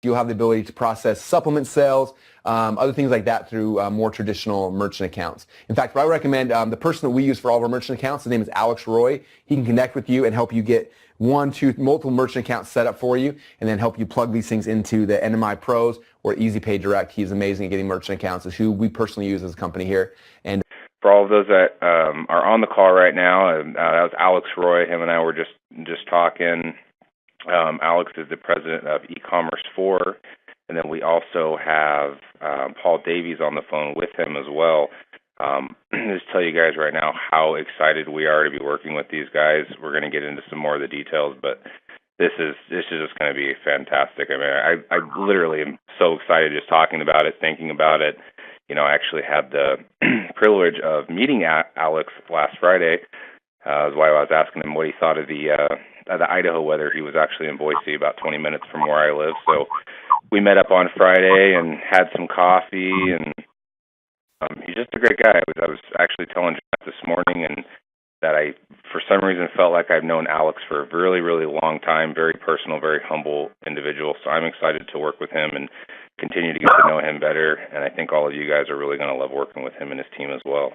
you'll have the ability to process supplement sales, other things like that through more traditional merchant accounts. In fact, what I recommend, the person that we use for all of our merchant accounts, his name is Alex Roy. He can connect with you and help you get multiple merchant accounts set up for you, and then help you plug these things into the NMI Pros or Easy Pay Direct. He's amazing at getting merchant accounts. It's who we personally use as a company here. And for all of those that are on the call right now, that was Alex Roy. Him and I were just talking. Alex is the president of eCommerce 4, and then we also have Paul Davies on the phone with him as well. Just tell you guys right now how excited we are to be working with these guys. We're going to get into some more of the details, but this is just going to be fantastic. I mean, I literally am so excited just talking about it, thinking about it. You know, I actually had the privilege of meeting Alex last Friday. That's why I was asking him what he thought of the Idaho weather. He was actually in Boise, about 20 minutes from where I live. So we met up on Friday and had some coffee, and he's just a great guy. I was actually telling Jeff this morning and that I, for some reason, felt like I've known Alex for a really, really long time, very personal, very humble individual. So I'm excited to work with him and continue to get to know him better. And I think all of you guys are really going to love working with him and his team as well.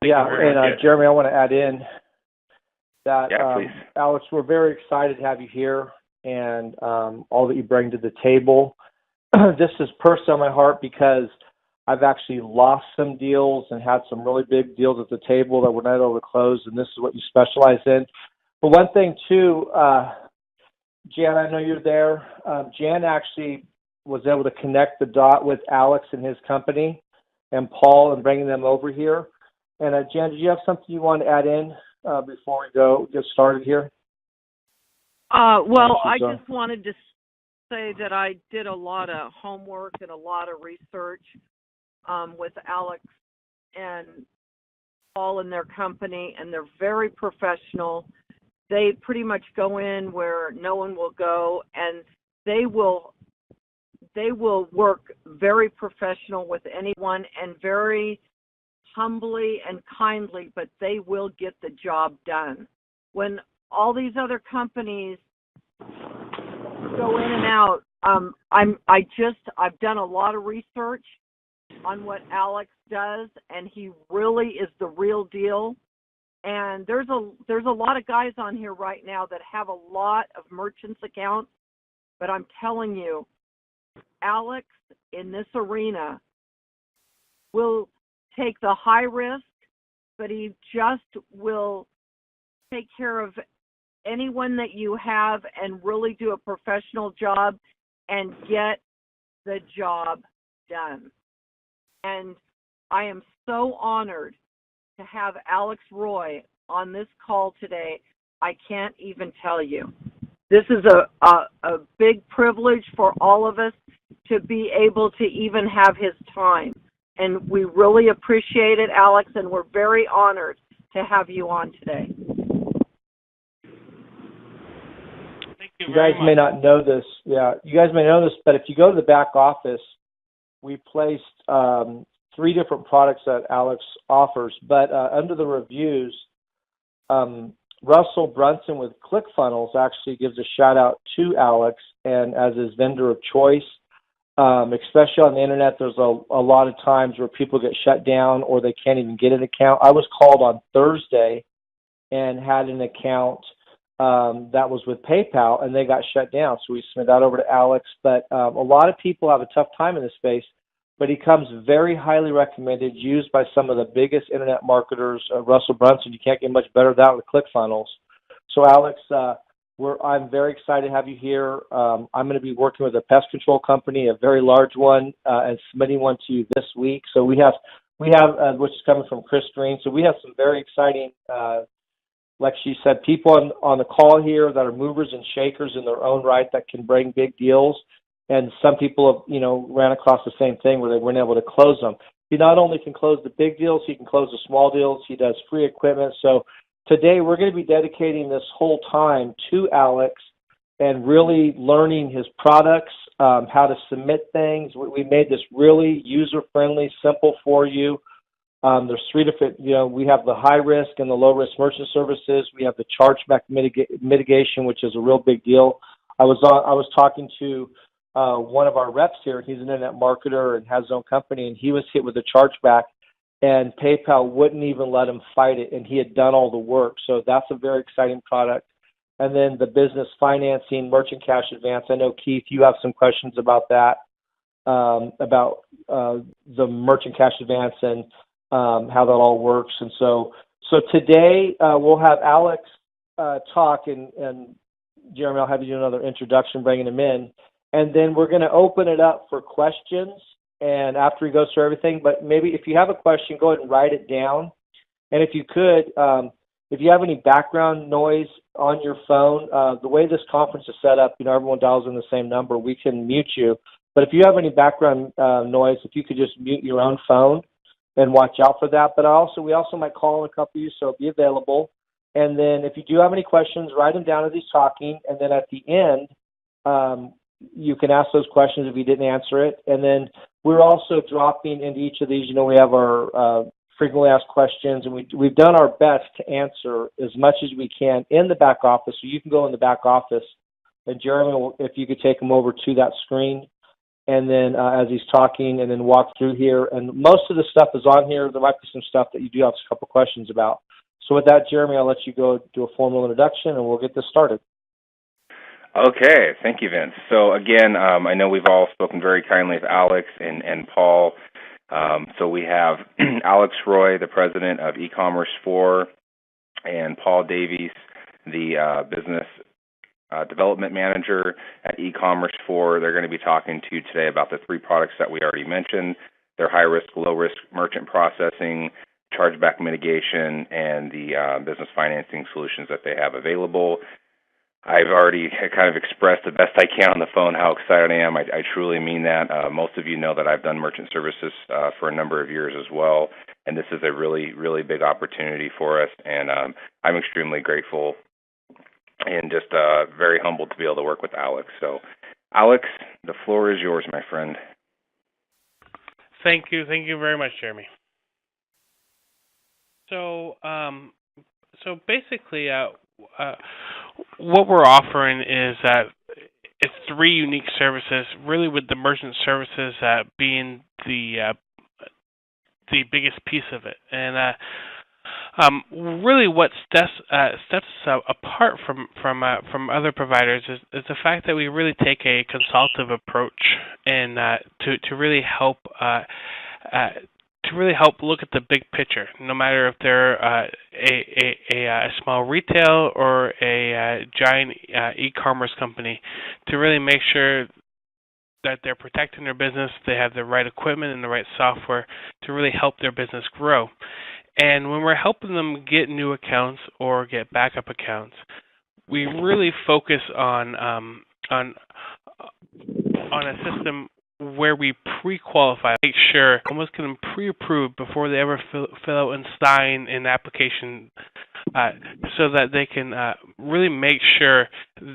Yeah, and Jeremy, I want to add in that, Alex, we're very excited to have you here and all that you bring to the table. This is personal on my heart because I've actually lost some deals and had some really big deals at the table that were not able to close, and this is what you specialize in. But one thing, too, Jan, I know you're there. Jan actually was able to connect the dot with Alex and his company and Paul and bringing them over here. And Jan, did you have something you want to add in before we get started here? Well, I just wanted to say that I did a lot of homework and a lot of research with Alex and Paul and their company, and they're very professional. They pretty much go in where no one will go, and they will work very professional with anyone and very humbly and kindly, but they will get the job done. When all these other companies go in and out, I've done a lot of research on what Alex does, and he really is the real deal. And there's a lot of guys on here right now that have a lot of merchants accounts, but I'm telling you, Alex in this arena will take the high risk, but he just will take care of anyone that you have and really do a professional job and get the job done. And I am so honored to have Alex Roy on this call today. I can't even tell you. This is a big privilege for all of us to be able to even have his time. And we really appreciate it, Alex, and we're very honored to have you on today. Thank you You very guys much. may not know this. Yeah, you guys may know this, but if you go to the back office, we placed 3 different products that Alex offers. But under the reviews, Russell Brunson with ClickFunnels actually gives a shout out to Alex and as his vendor of choice. Especially on the internet, there's a lot of times where people get shut down or they can't even get an account. I was called on Thursday and had an account that was with PayPal, and they got shut down. So we submitted that over to Alex. But a lot of people have a tough time in this space, but he comes very highly recommended, used by some of the biggest internet marketers. Russell Brunson, you can't get much better than that with ClickFunnels. So Alex, I'm very excited to have you here. I'm going to be working with a pest control company, a very large one, and submitting one to you this week. So we have which is coming from Chris Green. So we have some very exciting, like she said, people on the call here that are movers and shakers in their own right that can bring big deals. And some people have, ran across the same thing where they weren't able to close them. He not only can close the big deals, he can close the small deals. He does free equipment. So today we're going to be dedicating this whole time to Alex and really learning his products, how to submit things. We made this really user-friendly, simple for you. There's 3 different, we have the high risk and the low risk merchant services. We have the chargeback mitigation, which is a real big deal. I was talking to one of our reps here. He's an internet marketer and has his own company, and he was hit with a chargeback, and PayPal wouldn't even let him fight it, and he had done all the work. So that's a very exciting product. And then the business financing, merchant cash advance. I know, Keith, you have some questions about that, about the merchant cash advance and how that all works. And so today we'll have Alex talk, and Jeremy, I'll have you do another introduction, bringing him in. And then we're going to open it up for questions, and after he goes through everything. But maybe if you have a question, go ahead and write it down. And if you could, if you have any background noise on your phone, the way this conference is set up, everyone dials in the same number, we can mute you. But if you have any background noise, if you could just mute your own phone and watch out for that. But we also might call on a couple of you, so be available. And then if you do have any questions, write them down as he's talking. And then at the end, you can ask those questions if you didn't answer it. And then we're also dropping into each of these. We have our frequently asked questions, and we've done our best to answer as much as we can in the back office. So you can go in the back office, and Jeremy, if you could take him over to that screen, and then as he's talking, and then walk through here. And most of the stuff is on here. There might be some stuff that you do have a couple questions about. So with that, Jeremy, I'll let you go do a formal introduction, and we'll get this started. Okay, thank you, Vince. So again, I know we've all spoken very kindly of Alex and Paul. So we have Alex Roy, the president of eCommerce 4, and Paul Davies, the business development manager at eCommerce 4. They're going to be talking to you today about the three products that we already mentioned. Their high-risk, low-risk merchant processing, chargeback mitigation, and the business financing solutions that they have available. I've already kind of expressed the best I can on the phone how excited I am. I truly mean that. Most of you know that I've done merchant services for a number of years as well, and this is a really, really big opportunity for us, and I'm extremely grateful and just very humbled to be able to work with Alex. So, Alex, the floor is yours, my friend. Thank you very much, Jeremy. So basically, what we're offering is that it's three unique services, really with the merchant services being the biggest piece of it. And really what steps us apart from other providers is the fact that we really take a consultative approach and to really help look at the big picture, no matter if they're a small retail or a giant e-commerce company, to really make sure that they're protecting their business, they have the right equipment and the right software to really help their business grow. And when we're helping them get new accounts or get backup accounts, we really focus on a system where we pre-qualify, make sure someone's going to pre-approve before they ever fill out and sign an application, so that they can really make sure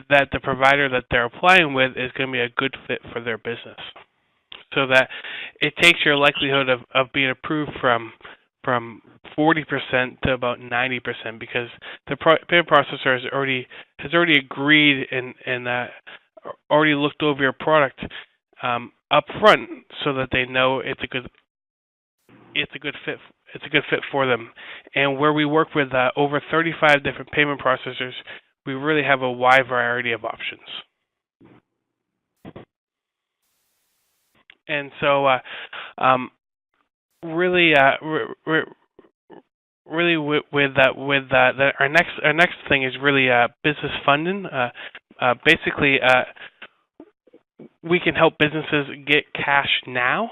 that the provider that they're applying with is going to be a good fit for their business. So that it takes your likelihood of being approved from 40% to about 90%, because the payment processor has already agreed and already looked over your product up front, so that they know it's a good fit for them. And where we work with over 35 different payment processors, we really have a wide variety of options. And so really our next thing is really business funding. Basically, we can help businesses get cash now.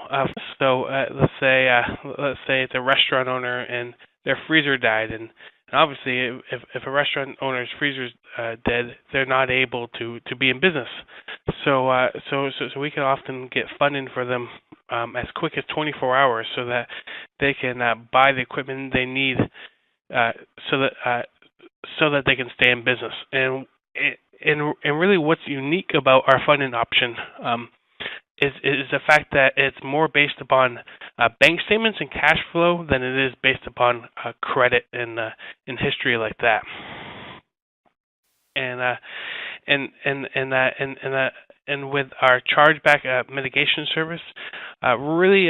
So let's say it's a restaurant owner and their freezer died, and obviously if a restaurant owner's freezer's dead, they're not able to be in business. So we can often get funding for them as quick as 24 hours, so that they can buy the equipment they need, so that they can stay in business. And really, what's unique about our funding option is the fact that it's more based upon bank statements and cash flow than it is based upon credit and history like that. and with our chargeback mitigation service, really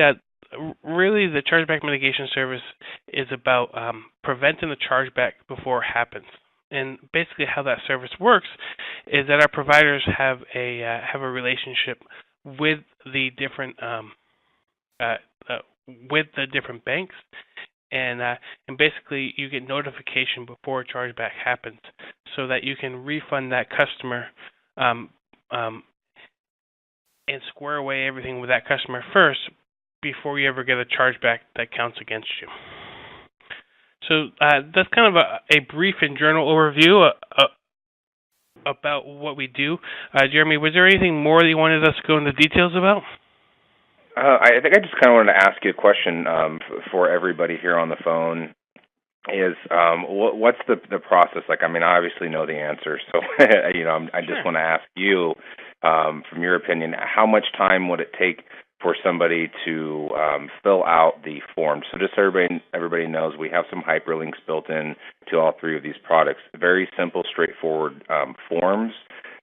the chargeback mitigation service is about preventing the chargeback before it happens. And basically, how that service works is that our providers have a relationship with the different banks, and basically you get notification before a chargeback happens, so that you can refund that customer and square away everything with that customer first before you ever get a chargeback that counts against you. So that's kind of a brief and journal overview about what we do. Jeremy, was there anything more that you wanted us to go into details about? I think I just kind of wanted to ask you a question for everybody here on the phone. Is what's the process like? I mean, I obviously know the answer, so I just want to ask you, from your opinion, how much time would it take for somebody to fill out the form? So just so everybody knows, we have some hyperlinks built in to all three of these products. Very simple, straightforward forms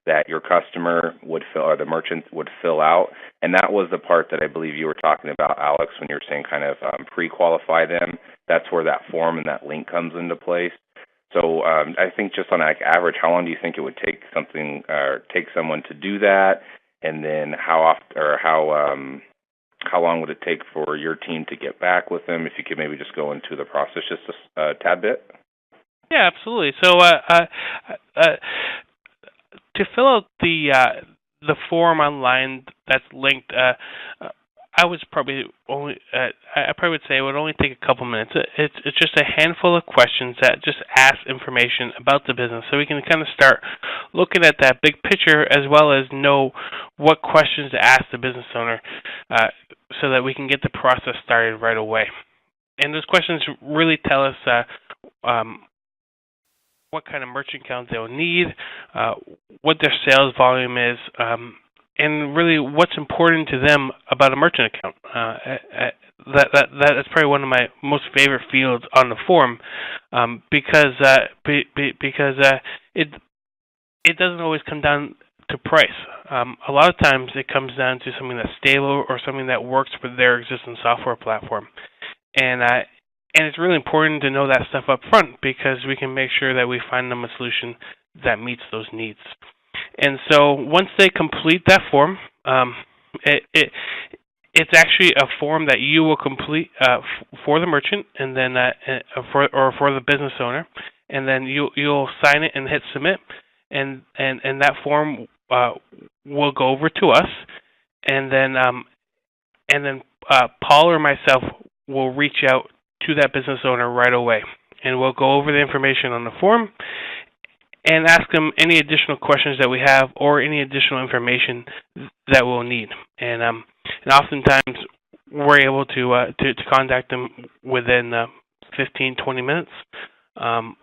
that your customer would fill, or the merchant would fill out. And that was the part that I believe you were talking about, Alex, when you were saying kind of pre-qualify them. That's where that form and that link comes into place. So I think just on average, how long do you think it would take someone to do that? And then how long would it take for your team to get back with them? If you could maybe just go into the process just a tad bit. Yeah, absolutely. So to fill out the form online that's linked, I would say it would only take a couple minutes. It's just a handful of questions that just ask information about the business, so we can kind of start looking at that big picture, as well as know what questions to ask the business owner, so that we can get the process started right away. And those questions really tell us what kind of merchant count they'll need, what their sales volume is, and really what's important to them about a merchant account. That's probably one of my most favorite fields on the form, because it doesn't always come down to price. A lot of times it comes down to something that's stable or something that works with their existing software platform. And it's really important to know that stuff up front, because we can make sure that we find them a solution that meets those needs. And so once they complete that form, it's actually a form that you will complete for the merchant, and then for the business owner, and then you'll sign it and hit submit, and that form will go over to us, and then Paul or myself will reach out to that business owner right away, and we'll go over the information on the form and ask them any additional questions that we have, or any additional information that we'll need. And oftentimes we're able to contact them within 15-20 minutes,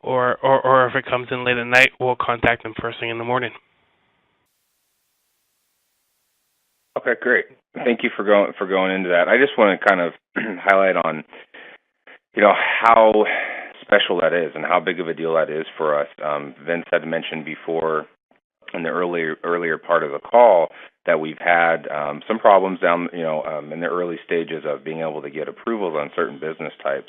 or if it comes in late at night, we'll contact them first thing in the morning. Okay, great. Thank you for going into that. I just want to kind of highlight on how special that is and how big of a deal that is for us. Vince had mentioned before in the earlier part of the call that we've had some problems down, in the early stages of being able to get approvals on certain business types.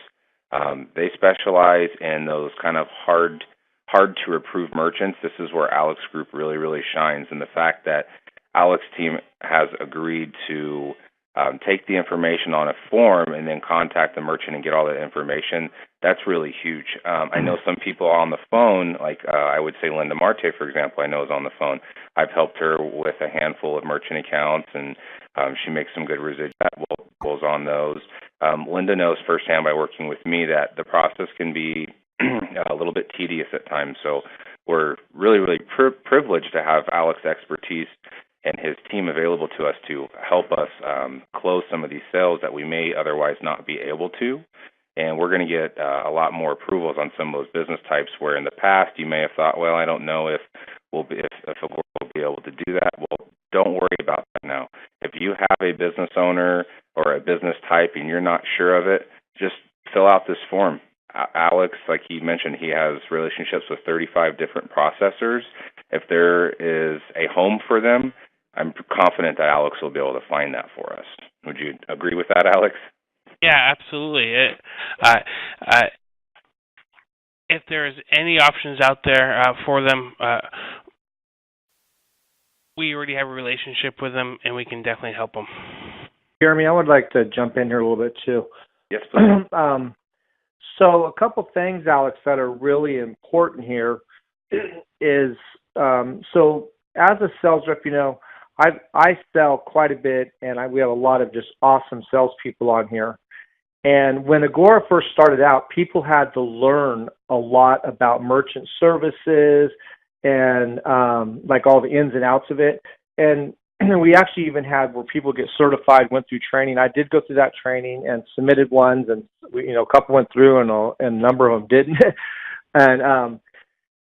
They specialize in those kind of hard to approve merchants. This is where Alex Group really, really shines, and the fact that Alex team has agreed to take the information on a form and then contact the merchant and get all that information, that's really huge. I know some people on the phone, like I would say Linda Marte, for example, I know is on the phone. I've helped her with a handful of merchant accounts, and she makes some good residuals on those. Linda knows firsthand by working with me that the process can be a little bit tedious at times. So we're really, really privileged to have Alex's expertise and his team available to us to help us close some of these sales that we may otherwise not be able to. And we're going to get a lot more approvals on some of those business types where in the past you may have thought, well, I don't know if Agora will be able to do that. Well, don't worry about that now. If you have a business owner or a business type and you're not sure of it, just fill out this form. Alex, like he mentioned, he has relationships with 35 different processors, if there is a home for them, I'm confident that Alex will be able to find that for us. Would you agree with that, Alex? Yeah, absolutely. If there's any options out there for them, we already have a relationship with them, and we can definitely help them. Jeremy, I would like to jump in here a little bit too. Yes, please. So a couple things, Alex, that are really important here is so as a sales rep, I sell quite a bit, and we have a lot of just awesome salespeople on here. And when Agora first started out, people had to learn a lot about merchant services and like all the ins and outs of it. And we actually even had where people get certified, went through training. I did go through that training and submitted ones, and a couple went through, and a number of them didn't. And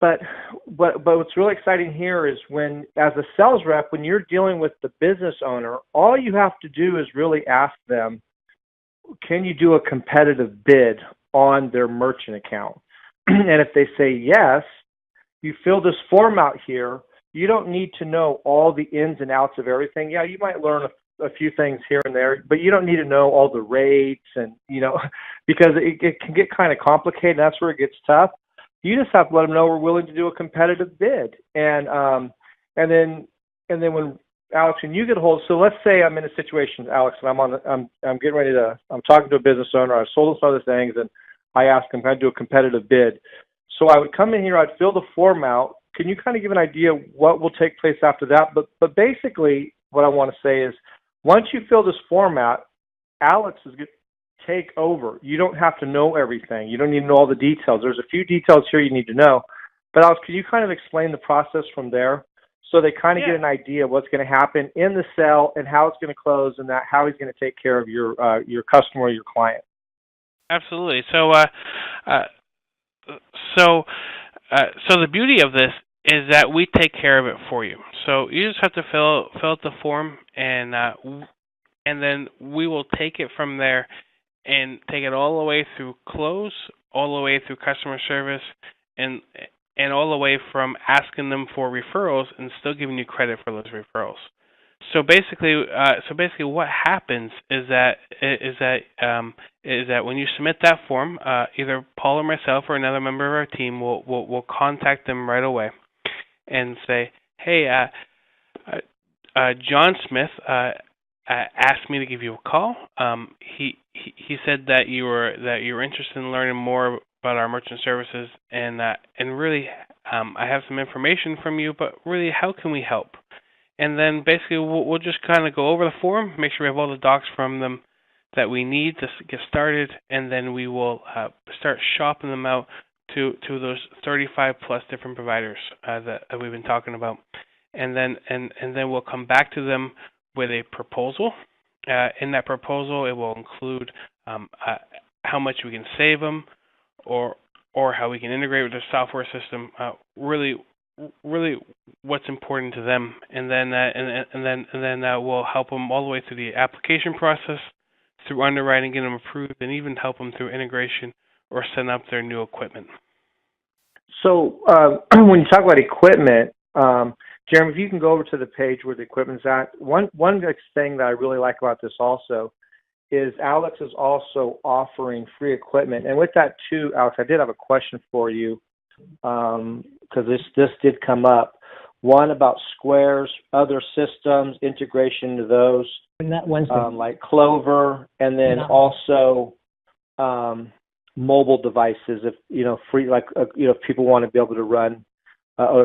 but what's really exciting here is when, as a sales rep, when you're dealing with the business owner, all you have to do is really ask them, can you do a competitive bid on their merchant account? And if they say yes, you fill this form out here. You don't need to know all the ins and outs of everything. Yeah, you might learn a few things here and there, but you don't need to know all the rates and, because it can get kind of complicated. That's where it gets tough. You just have to let them know we're willing to do a competitive bid. And then when Alex, when you get a hold, so let's say I'm in a situation, Alex, and I'm getting ready to, I'm talking to a business owner. I've sold them some other things, and I ask them, can I do a competitive bid? So I would come in here, I'd fill the form out. Can you kind of give an idea what will take place after that? But basically, what I want to say is, once you fill this form out, Alex is going to take over. You don't have to know everything. You don't need to know all the details. There's a few details here you need to know. But Alex, can you kind of explain the process from there, so they kind of get an idea of what's going to happen in the sale and how it's going to close, and how he's going to take care of your customer or your client? Absolutely. So the beauty of this is that we take care of it for you. So you just have to fill out the form, and then we will take it from there and take it all the way through close, all the way through customer service, and all the way from asking them for referrals and still giving you credit for those referrals. So basically, what happens is that when you submit that form, either Paul or myself or another member of our team will contact them right away and say, hey, John Smith asked me to give you a call. He said that you were interested in learning more about our merchant services, and really, I have some information from you, but really, how can we help? And then basically, we'll just kind of go over the form, make sure we have all the docs from them that we need to get started, and then we will start shopping them out to those 35 plus different providers that we've been talking about, and then we'll come back to them with a proposal. In that proposal, it will include how much we can save them, or how we can integrate with their software system. Really what's important to them, and then we'll help them all the way through the application process, through underwriting, get them approved, and even help them through integration or setting up their new equipment. So when you talk about equipment, Jeremy, if you can go over to the page where the equipment's at, one thing that I really like about this also is Alex is also offering free equipment. And with that too, Alex, I did have a question for you, because this did come up. One about Square's other systems, integration to those, like Clover, and then also mobile devices. If free, like if people want to be able to run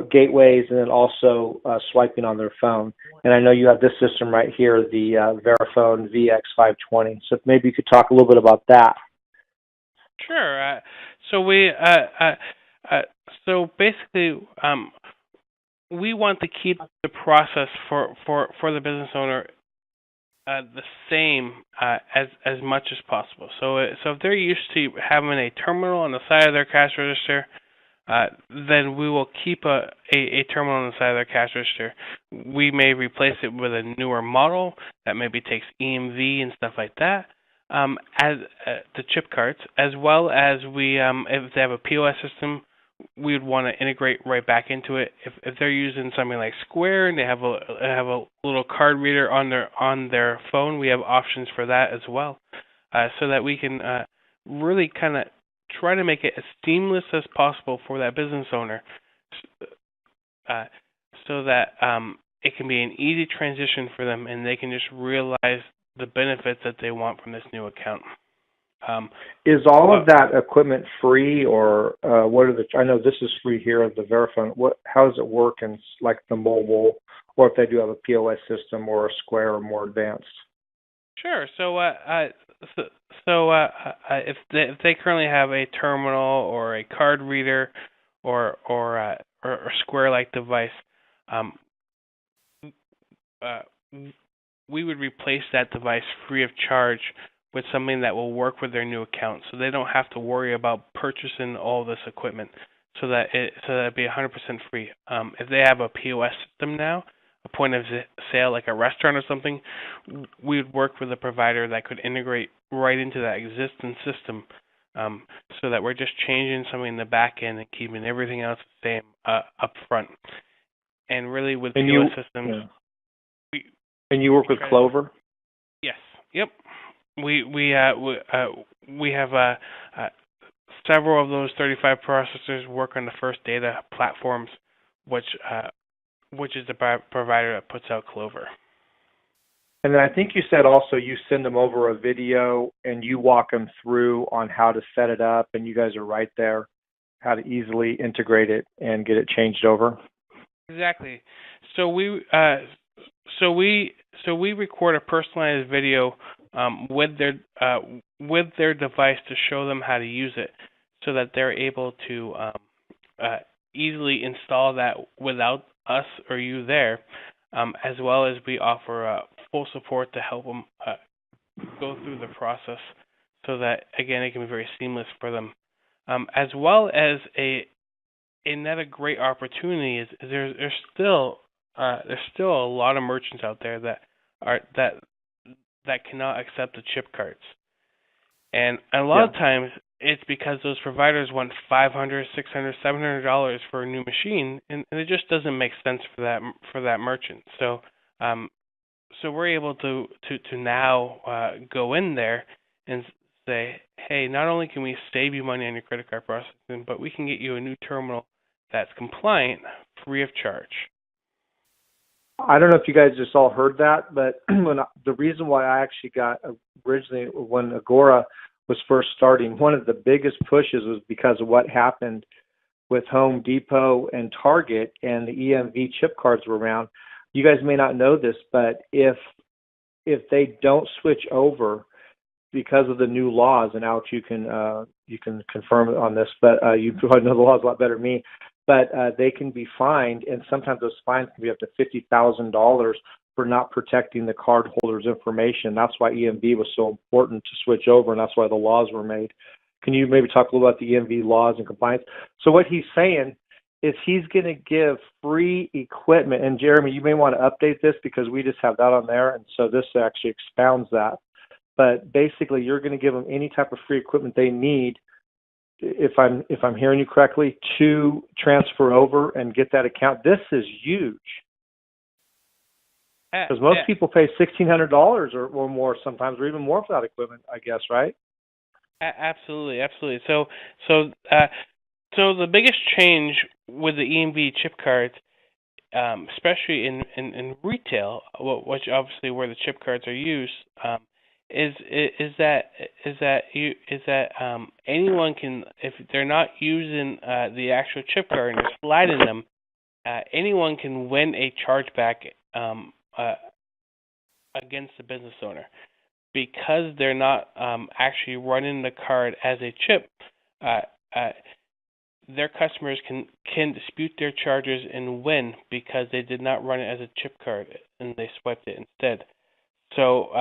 gateways, and then also swiping on their phone. And I know you have this system right here, the Verifone VX520. So maybe you could talk a little bit about that. Sure. So basically, we want to keep the process for the business owner the same as much as possible. So if they're used to having a terminal on the side of their cash register, then we will keep a terminal on the side of their cash register. We may replace it with a newer model that maybe takes EMV and stuff like that, as the chip cards, as well as we, if they have a POS system, we would want to integrate right back into it. If they're using something like Square and they have a little card reader on their phone, we have options for that as well, so that we can really kind of try to make it as seamless as possible for that business owner, so that it can be an easy transition for them and they can just realize the benefits that they want from this new account. Is all of that equipment free, or what are the? I know this is free here at the Verifone. How does it work in like the mobile, or if they do have a POS system or a Square or more advanced? Sure. So, if they currently have a terminal or a card reader or Square-like device, we would replace that device free of charge with something that will work with their new account, so they don't have to worry about purchasing all this equipment, so that it'd be 100% free. If they have a POS system now, a point of sale like a restaurant or something, we would work with a provider that could integrate right into that existing system, so that we're just changing something in the back end and keeping everything else the same up front. And really with POS systems, and you work with Clover? Yes. Yep. We have several of those 35 processors work on the First Data platforms, which is the provider that puts out Clover. And then I think you said also you send them over a video and you walk them through on how to set it up, and you guys are right there, how to easily integrate it and get it changed over. Exactly. So we record a personalized video with their device to show them how to use it, so that they're able to easily install that without us or you there, as well as we offer full support to help them go through the process, so that again it can be very seamless for them, as well as another great opportunity is there's still a lot of merchants out there that cannot accept the chip cards. And a lot of times it's because those providers want $500, $600, $700 for a new machine, and it just doesn't make sense for that merchant. So we're able to now go in there and say, hey, not only can we save you money on your credit card processing, but we can get you a new terminal that's compliant, free of charge. I don't know if you guys just all heard that, but the reason why I actually got originally when Agora was first starting, one of the biggest pushes was because of what happened with Home Depot and Target, and the EMV chip cards were around. You guys may not know this, but if they don't switch over because of the new laws, and Alex, you can confirm on this, but you probably know the laws a lot better than me. But they can be fined, and sometimes those fines can be up to $50,000 for not protecting the cardholder's information. That's why EMV was so important to switch over, and that's why the laws were made. Can you maybe talk a little about the EMV laws and compliance? So what he's saying is he's going to give free equipment, and Jeremy, you may want to update this because we just have that on there, and so this actually expounds that. But basically, you're going to give them any type of free equipment they need, if I'm hearing you correctly, to transfer over and get that account. This is huge, because most people pay $1,600 or more sometimes, or even more for that equipment, I guess, right? Absolutely. So the biggest change with the EMV chip cards, especially in retail, which obviously where the chip cards are used, is that anyone can, if they're not using the actual chip card and they're sliding them, anyone can win a chargeback against the business owner, because they're not actually running the card as a chip. Their customers can dispute their charges and win because they did not run it as a chip card and they swiped it instead. So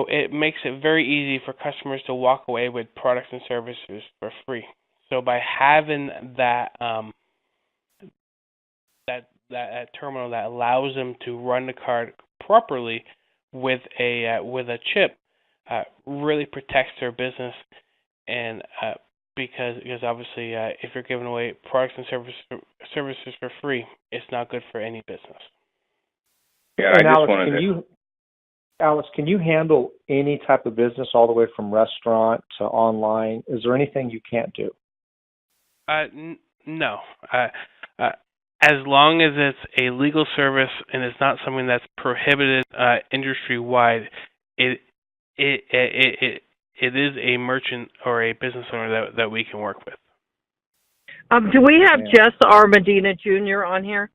it makes it very easy for customers to walk away with products and services for free. So by having that terminal that allows them to run the card properly with a chip, really protects their business and because obviously if you're giving away products and services for free, it's not good for any business. Yeah, and I just Alex, wanted Alex, can you handle any type of business all the way from restaurant to online? Is there anything you can't do? No. As long as it's a legal service and it's not something that's prohibited industry-wide, it is a merchant or a business owner that we can work with. Do we have Jess R. Medina Jr. on here?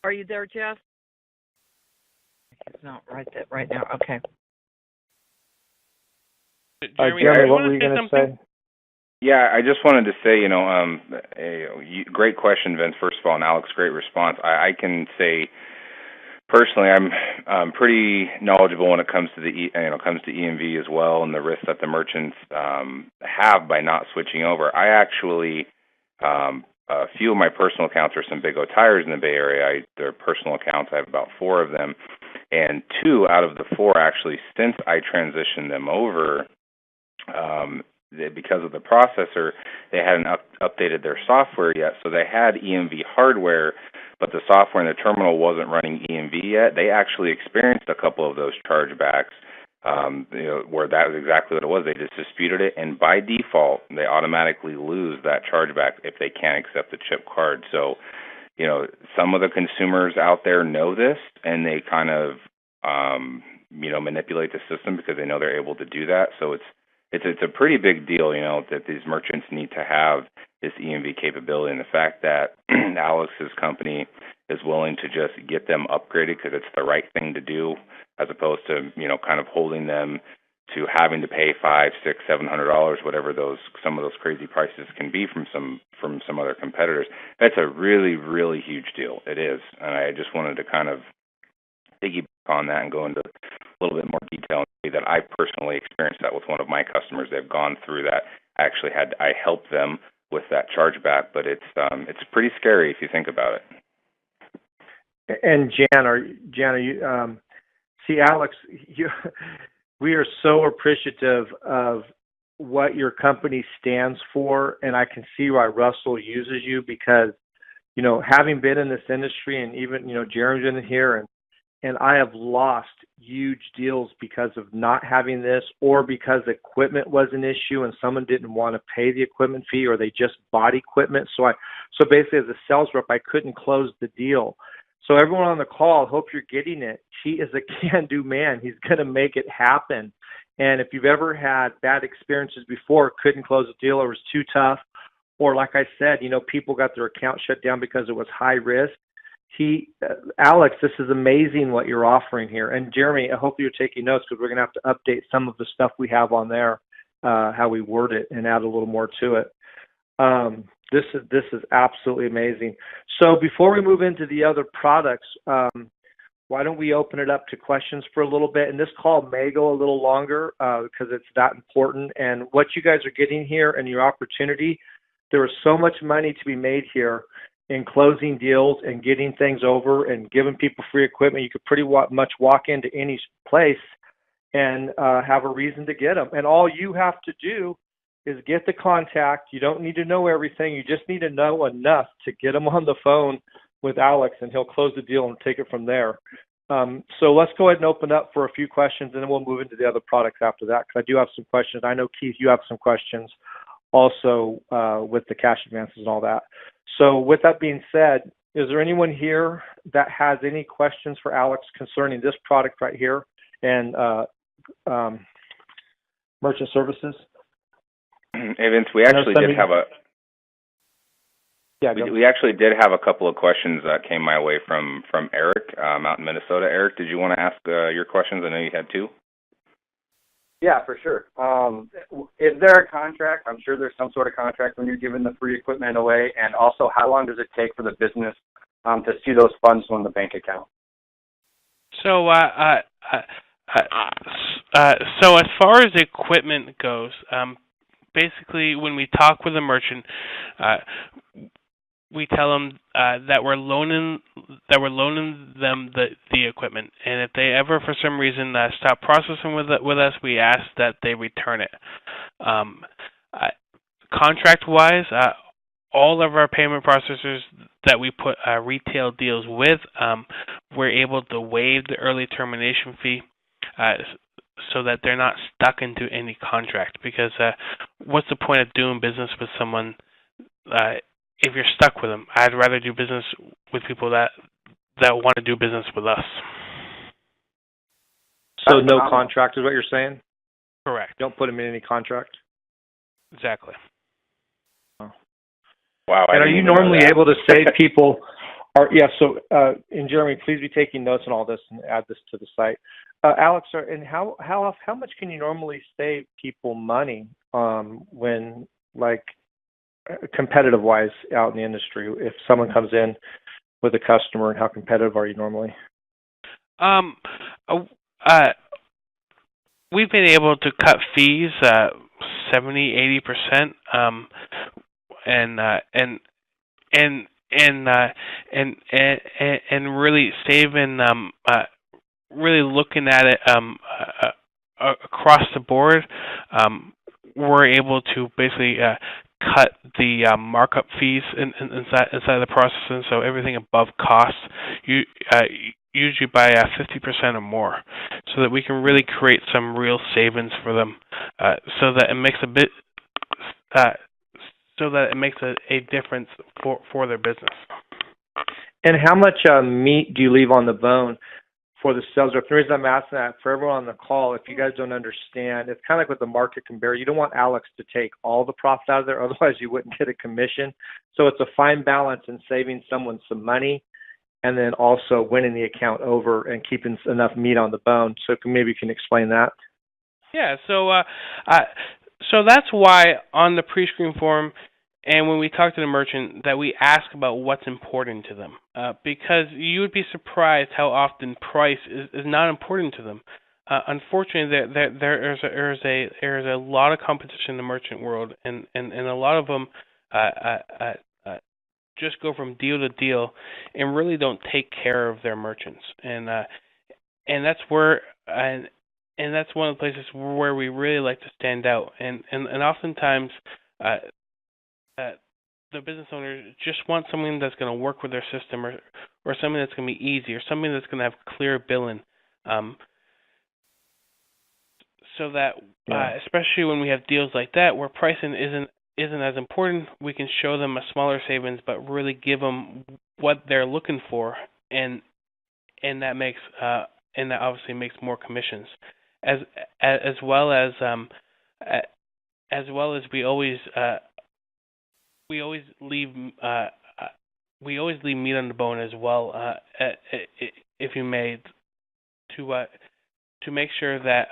Are you there, Jess? It's not right now. Okay. Jeremy, what were you going to say? Yeah, I just wanted to say, great question, Vince, first of all, and Alex, great response. I can say personally, I'm pretty knowledgeable when it comes to comes to EMV as well, and the risks that the merchants have by not switching over. I actually, a few of my personal accounts are some Big O Tires in the Bay Area. They're personal accounts. I have about 4 of them, and 2 out of the 4 actually, since I transitioned them over, because of the processor, they hadn't updated their software yet. So they had EMV hardware, but the software in the terminal wasn't running EMV yet. They actually experienced a couple of those chargebacks, where that was exactly what it was. They just disputed it, and by default, they automatically lose that chargeback if they can't accept the chip card. So, some of the consumers out there know this, and they kind of, manipulate the system because they know they're able to do that. So it's a pretty big deal, that these merchants need to have this EMV capability, and the fact that Alex's company is willing to just get them upgraded because it's the right thing to do, as opposed to kind of holding them to having to pay $500, $600, $700, whatever some of those crazy prices can be from some other competitors. That's a really, really huge deal. It is, and I just wanted to kind of piggyback on that and go into a little bit more detail and say that I personally experienced that with one of my customers. They've gone through that. I helped them with that chargeback, but it's pretty scary if you think about it. And Jan, are you? See, Alex, we are so appreciative of what your company stands for, and I can see why Russell uses you because, having been in this industry, and even Jeremy's in here, and I have lost huge deals because of not having this, or because equipment was an issue and someone didn't want to pay the equipment fee, or they just bought equipment. So basically, as a sales rep, I couldn't close the deal. So everyone on the call, hope you're getting it. He is a can-do man. He's going to make it happen. And if you've ever had bad experiences before, couldn't close a deal, or it was too tough, or like I said, people got their account shut down because it was high risk. Alex, this is amazing what you're offering here. And Jeremy, I hope you're taking notes because we're going to have to update some of the stuff we have on there, how we word it, and add a little more to it. This is absolutely amazing. So before we move into the other products, why don't we open it up to questions for a little bit? And this call may go a little longer because it's that important. And what you guys are getting here and your opportunity, there is so much money to be made here in closing deals and getting things over and giving people free equipment. You could pretty much walk into any place and have a reason to get them. And all you have to do is get the contact. You don't need to know everything. You just need to know enough to get them on the phone with Alex, and he'll close the deal and take it from there. So let's go ahead and open up for a few questions, and then we'll move into the other products after that, because I do have some questions. I know, Keith, you have some questions also with the cash advances and all that. So with that being said, is there anyone here that has any questions for Alex concerning this product right here and merchant services? Hey, Vince, we actually did have we actually did have a couple of questions that came my way from Eric out in Minnesota. Eric, did you want to ask your questions? I know you had 2. Yeah, for sure. Is there a contract? I'm sure there's some sort of contract when you're giving the free equipment away. And also, how long does it take for the business to see those funds from the bank account? So, so as far as equipment goes, basically when we talk with a merchant, we tell them that we're loaning them the equipment, and if they ever for some reason stop processing with us, we ask that they return it. Contract-wise, all of our payment processors that we put retail deals with, we're able to waive the early termination fee so that they're not stuck into any contract. Because what's the point of doing business with someone if you're stuck with them? I'd rather do business with people that want to do business with us. So no contract is what you're saying? Correct. Don't put them in any contract? Exactly. Wow. And are you normally able to save people? And Jeremy, please be taking notes on all this and add this to the site. Alex, and how much can you normally save people money when, like, competitive wise out in the industry? If someone comes in with a customer, and how competitive are you normally? We've been able to cut fees 70-80%, and really saving, really looking at it across the board. We're able to basically cut the markup fees inside the processing, so everything above cost, usually by 50% or more, so that we can really create some real savings for them, so that it makes a difference for their business. And how much meat do you leave on the bone for the sales rep? The reason I'm asking that, for everyone on the call, if you guys don't understand, it's kind of like what the market can bear. You don't want Alex to take all the profit out of there, otherwise you wouldn't get a commission. So it's a fine balance in saving someone some money and then also winning the account over and keeping enough meat on the bone. So maybe you can explain that. Yeah, so that's why on the pre-screen form and when we talk to the merchant that we ask about what's important to them, because you would be surprised how often price is not important to them. Unfortunately, there's a lot of competition in the merchant world, and a lot of them just go from deal to deal and really don't take care of their merchants, and that's where and that's one of the places where we really like to stand out, and oftentimes the business owner just wants something that's going to work with their system, or something that's going to be easy, or something that's going to have clear billing, so that especially when we have deals like that where pricing isn't as important, we can show them a smaller savings, but really give them what they're looking for, and that makes and that obviously makes more commissions, as well as we always leave meat on the bone as well, if you may, to make sure that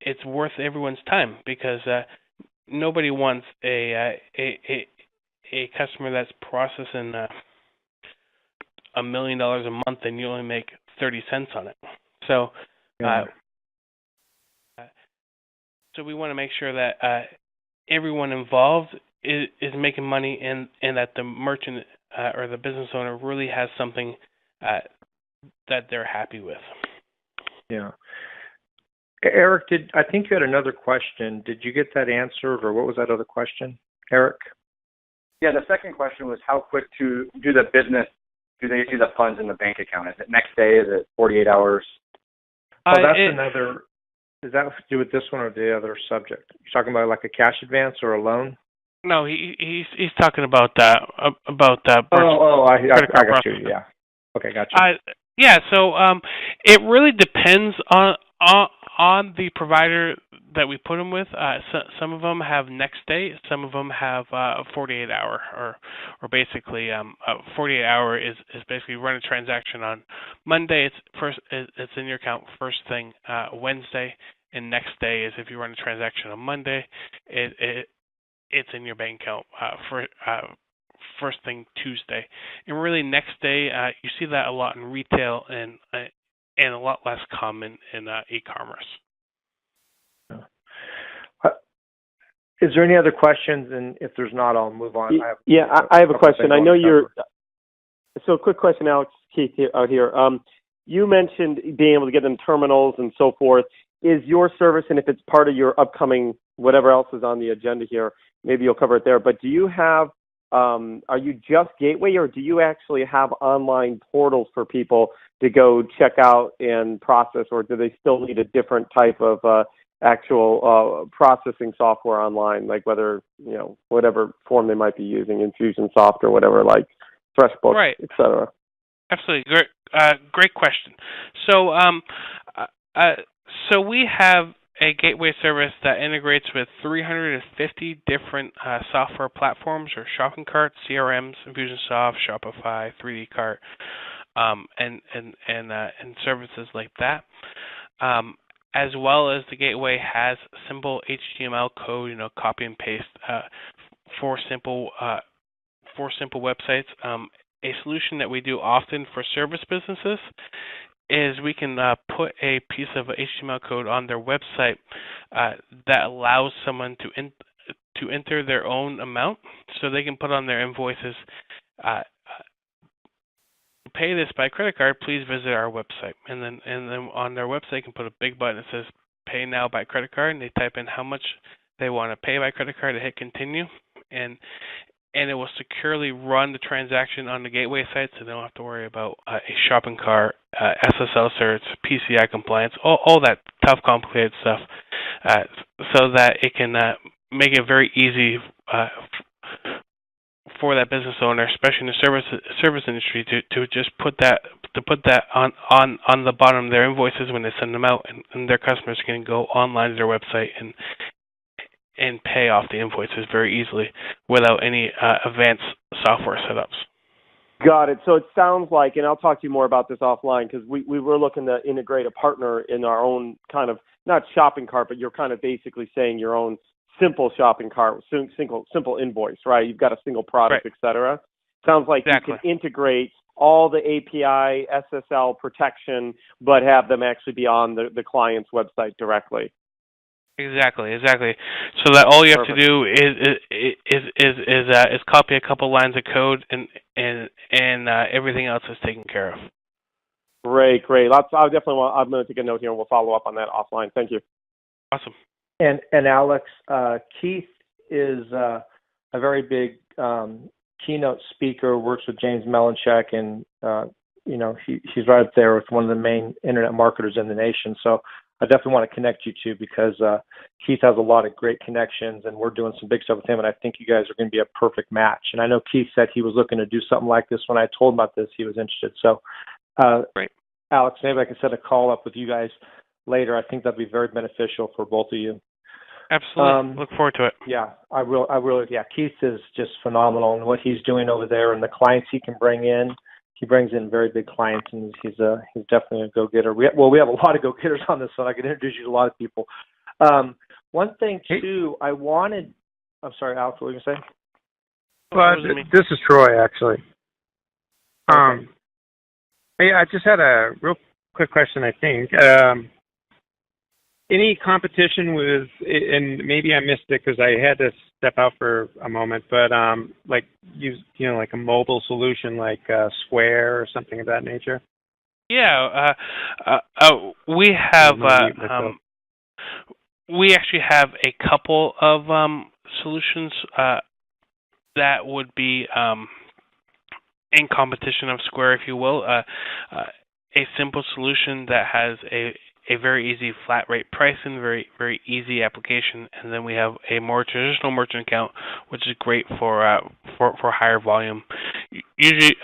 it's worth everyone's time, because nobody wants a customer that's processing $1 million a month and you only make 30 cents on it. So, so we want to make sure that everyone involved is making money, and that the merchant or the business owner really has something that they're happy with. Yeah. Eric, I think you had another question. Did you get that answered, or what was that other question, Eric? Yeah, the second question was how quick do the business, do they see the funds in the bank account? Is it next day? Is it 48 hours? That's another. Does that have to do with this one or the other subject? You're talking about like a cash advance or a loan? No, he's talking about I got you. Yeah. Okay, got you. So it really depends on the provider that we put them with. Some of them have next day. Some of them have 48 hour, or basically 48 hour is basically run a transaction on Monday. It's in your account first thing Wednesday, and next day is if you run a transaction on Monday, it's in your bank account first thing Tuesday. And really next day, you see that a lot in retail and a lot less common in e-commerce. Is there any other questions? And if there's not, I'll move on. I have a question. I know so a quick question, Alex, Keith, out here. You mentioned being able to get them terminals and so forth. Is your service, and if it's part of your upcoming, whatever else is on the agenda here, maybe you'll cover it there, but do you have, are you just gateway, or do you actually have online portals for people to go check out and process, or do they still need a different type of actual processing software online, like whether, whatever form they might be using, Infusionsoft or whatever, like FreshBooks, right, et cetera? Absolutely. Great question. So, so we have a gateway service that integrates with 350 different software platforms or shopping carts, CRMs, Infusionsoft, Shopify, 3D Cart, and services like that. As well as the gateway has simple HTML code, copy and paste for simple websites. A solution that we do often for service businesses is we can put a piece of HTML code on their website that allows someone to enter their own amount, so they can put on their invoices, pay this by credit card, please visit our website. And then on their website, you can put a big button that says pay now by credit card, and they type in how much they want to pay by credit card and hit continue. And it will securely run the transaction on the gateway site, so they don't have to worry about a shopping cart, SSL certs, PCI compliance, all that tough, complicated stuff, so that it can make it very easy for that business owner, especially in the service industry, to just put that on the bottom of their invoices when they send them out, and their customers can go online to their website and pay off the invoices very easily without any advanced software setups. Got it. So it sounds like, and I'll talk to you more about this offline, because we were looking to integrate a partner in our own kind of, not shopping cart, but you're kind of basically saying your own simple shopping cart, simple invoice, right? You've got a single product, right, et cetera. Sounds like exactly. You can integrate all the API, SSL protection, but have them actually be on the client's website directly. Exactly. So that all you have to do is copy a couple lines of code, and everything else is taken care of. Great. I'm going to take a note here, and we'll follow up on that offline. Thank you. Awesome. And Alex, Keith is a very big keynote speaker. Works with James Melanchek, and he's right up there with one of the main internet marketers in the nation. So I definitely want to connect you two, because Keith has a lot of great connections, and we're doing some big stuff with him, and I think you guys are going to be a perfect match. And I know Keith said he was looking to do something like this. When I told him about this, he was interested. So, great. Alex, maybe I can set a call up with you guys later. I think that'd be very beneficial for both of you. Absolutely. Look forward to it. Yeah, I really, Keith is just phenomenal, and what he's doing over there, and the clients he can bring in. He brings in very big clients, and he's definitely a go-getter. We have a lot of go-getters on this one. I can introduce you to a lot of people. One thing, too, I'm sorry, Alex, what were you going to say? Well, this is Troy, actually. Okay. I just had a real quick question, I think. Any competition with, and maybe I missed it because I had to step out for a moment, but like a mobile solution like Square or something of that nature? Yeah, we have. We actually have a couple of solutions that would be in competition of Square, if you will. A simple solution that has a very easy flat rate pricing, very very easy application, and then we have a more traditional merchant account, which is great for higher volume. Usually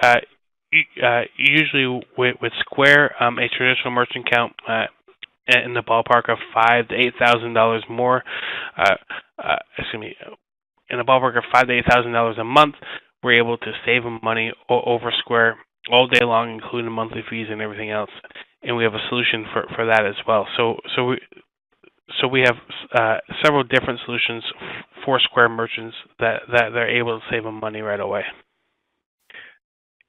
with Square, a traditional merchant account in the ballpark of $5,000 to $8,000 more. In the ballpark of $5,000 to $8,000 a month, we're able to save them money over Square all day long, including monthly fees and everything else. And we have a solution for that as well. So we have several different solutions for Square merchants that they're able to save them money right away.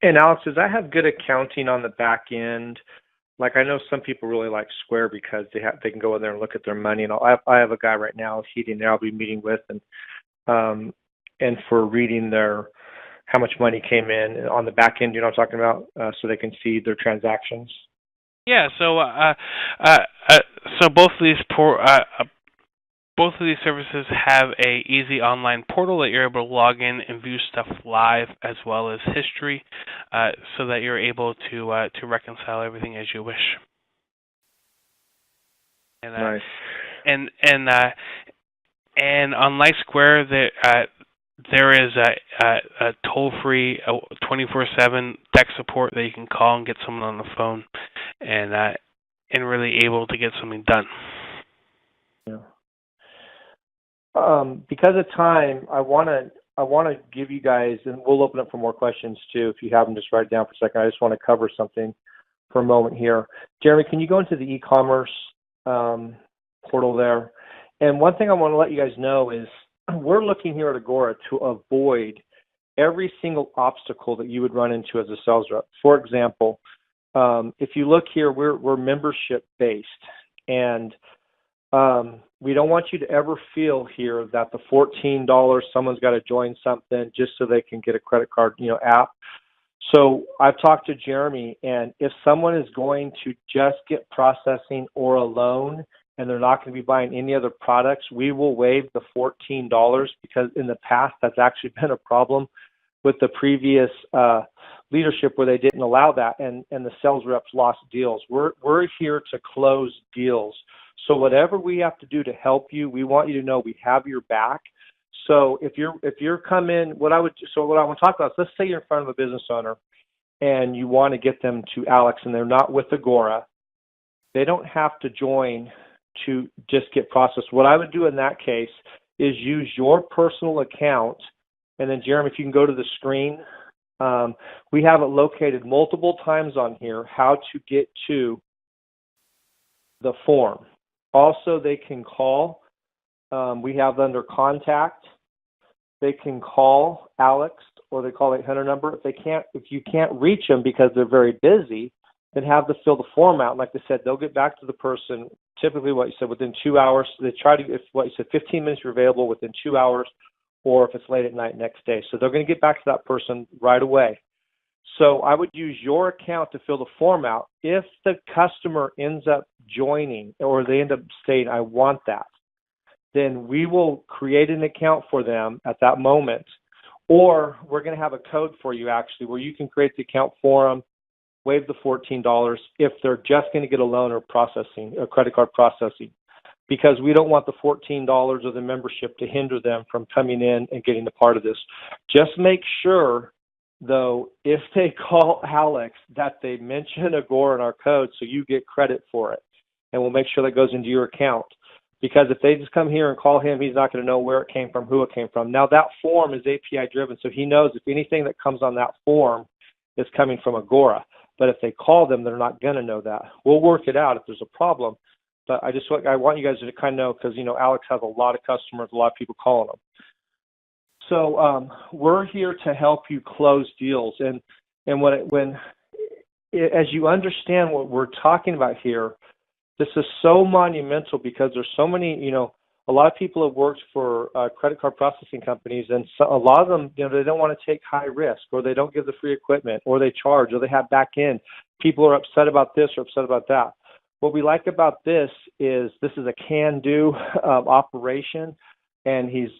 And Alex, does that have good accounting on the back end Like I know some people really like Square because they can go in there and look at their money. And I have a guy right now heating there I'll be meeting with, and for reading their how much money came in on the back end. You know what I'm talking about? So they can see their transactions. Yeah. So both of these both of these services have a easy online portal that you're able to log in and view stuff live as well as history, so that you're able to reconcile everything as you wish. And, nice. And on LightSquare, there is a toll-free 24/7 tech support that you can call and get someone on the phone, and really able to get something done. Yeah. Because of time, I want to give you guys, and we'll open up for more questions too. If you have them, just write it down for a second. I just want to cover something for a moment here. Jeremy, can you go into the e-commerce portal there? And one thing I want to let you guys know is we're looking here at Agora to avoid every single obstacle that you would run into as a sales rep. For example, if you look here, we're membership based, and we don't want you to ever feel here that the $14 someone's got to join something just so they can get a credit card, app. So I've talked to Jeremy, and if someone is going to just get processing or a loan and they're not going to be buying any other products, we will waive the $14 because in the past that's actually been a problem with the previous leadership where they didn't allow that, and the sales reps lost deals. We're here to close deals. So whatever we have to do to help you, we want you to know we have your back. So if you're come in, what I want to talk about is, let's say you're in front of a business owner and you want to get them to Alex and they're not with Agora. They don't have to join to just get processed. What I would do in that case is use your personal account, and then Jeremy, if you can go to the screen, we have it located multiple times on here how to get to the form. Also, they can call. We have under contact. They can call Alex, or they call the 800 number. If you can't reach them because they're very busy, then have them fill the form out. And like I said, they'll get back to the person. Typically, what you said, within 2 hours. They try to, if what you said, 15 minutes you're available within 2 hours, or if it's late at night next day. So they're going to get back to that person right away. So I would use your account to fill the form out. If the customer ends up joining or they end up saying, I want that, then we will create an account for them at that moment. Or we're going to have a code for you actually where you can create the account for them, waive the $14 if they're just going to get a loan or processing, a credit card processing, because we don't want the $14 of the membership to hinder them from coming in and getting a part of this. Just make sure, though, if they call Alex, that they mention Agora in our code so you get credit for it. And we'll make sure that goes into your account. Because if they just come here and call him, he's not going to know where it came from, who it came from. Now, that form is API driven, so he knows if anything that comes on that form is coming from Agora. But if they call them, they're not going to know that. We'll work it out if there's a problem. But I want you guys to kind of know, because, Alex has a lot of customers, a lot of people calling him. So we're here to help you close deals. And as you understand what we're talking about here, this is so monumental because there's so many, a lot of people have worked for credit card processing companies, and a lot of them, they don't want to take high risk, or they don't give the free equipment, or they charge, or they have back end. People are upset about this or upset about that. What we like about this is a can-do operation, and he's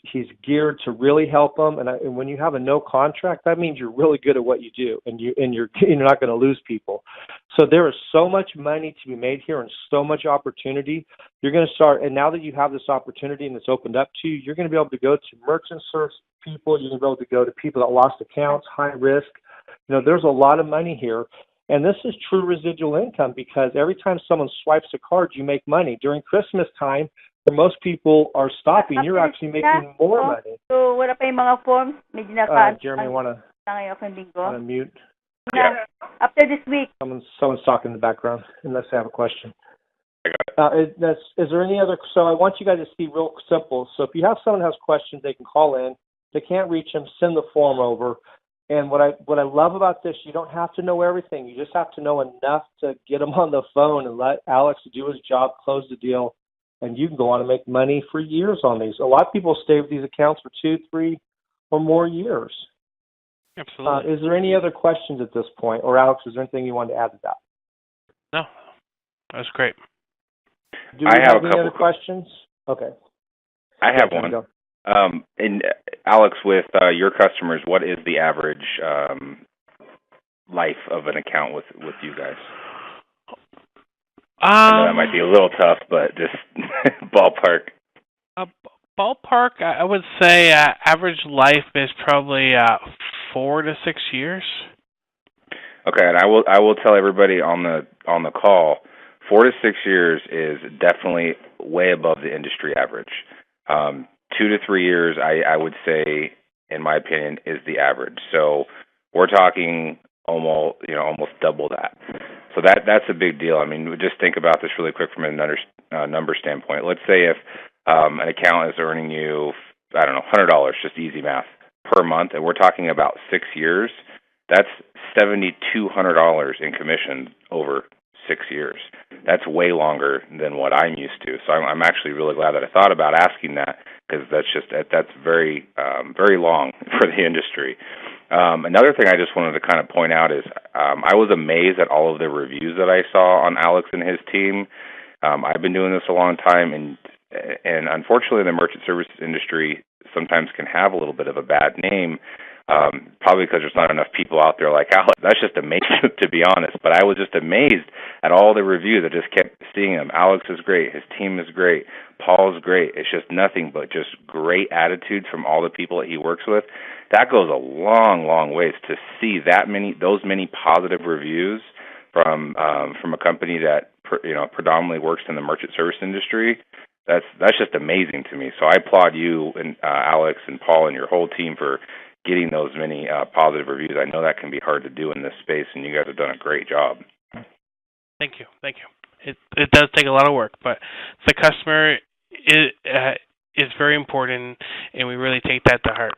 geared to really help them. And when you have a no contract, that means you're really good at what you do, and you're not going to lose people. So there is so much money to be made here and so much opportunity. You're going to start, and now that you have this opportunity and it's opened up to you, you're going to be able to go to merchant service people. You're going to be able to go to people that lost accounts, high risk. There's a lot of money here. And this is true residual income, because every time someone swipes a card, you make money. During Christmas time, where most people are stopping, you're actually making more money. So, wala pa yung mga forms. Medyo Jeremy, want to mute? Yeah. After this week. Someone's talking in the background, unless they have a question. Is there any other? So I want you guys to see real simple. So if you have someone who has questions, they can call in. If they can't reach them, send the form over. And what I love about this, you don't have to know everything. You just have to know enough to get them on the phone and let Alex do his job, close the deal, and you can go on and make money for years on these. A lot of people stay with these accounts for 2, 3, or more years. Absolutely. Is there any other questions at this point? Or Alex, is there anything you wanted to add to that? No, that was great. Do we have any other questions? Okay. I have one. And Alex, with your customers, what is the average life of an account with you guys? I know that might be a little tough, but just ballpark. Ballpark, I would say average life is probably 4 to 6 years. Okay, and I will tell everybody on the call, 4 to 6 years is definitely way above the industry average. 2 to 3 years, I would say, in my opinion, is the average. So we're talking almost double that. So that's a big deal. I mean, just think about this really quick from a number standpoint. Let's say if an account is earning you, I don't know, $100, just easy math, per month, and we're talking about 6 years, that's $7,200 in commission over 6 years. That's way longer than what I'm used to. So I'm actually really glad that I thought about asking that, because that's very very long for the industry. Another thing I just wanted to kind of point out is I was amazed at all of the reviews that I saw on Alex and his team. I've been doing this a long time, and unfortunately the merchant services industry sometimes can have a little bit of a bad name, probably because there's not enough people out there like Alex. That's just amazing, to be honest. But I was just amazed at all the reviews. I just kept seeing them. Alex is great. His team is great. Paul is great. It's just nothing but just great attitudes from all the people that he works with. That goes a long, long ways to see those many positive reviews from a company that predominantly works in the merchant service industry. That's just amazing to me. So I applaud you and Alex and Paul and your whole team for getting those many positive reviews. I know that can be hard to do in this space, and you guys have done a great job. Thank you. It does take a lot of work, but the customer is very important, and we really take that to heart.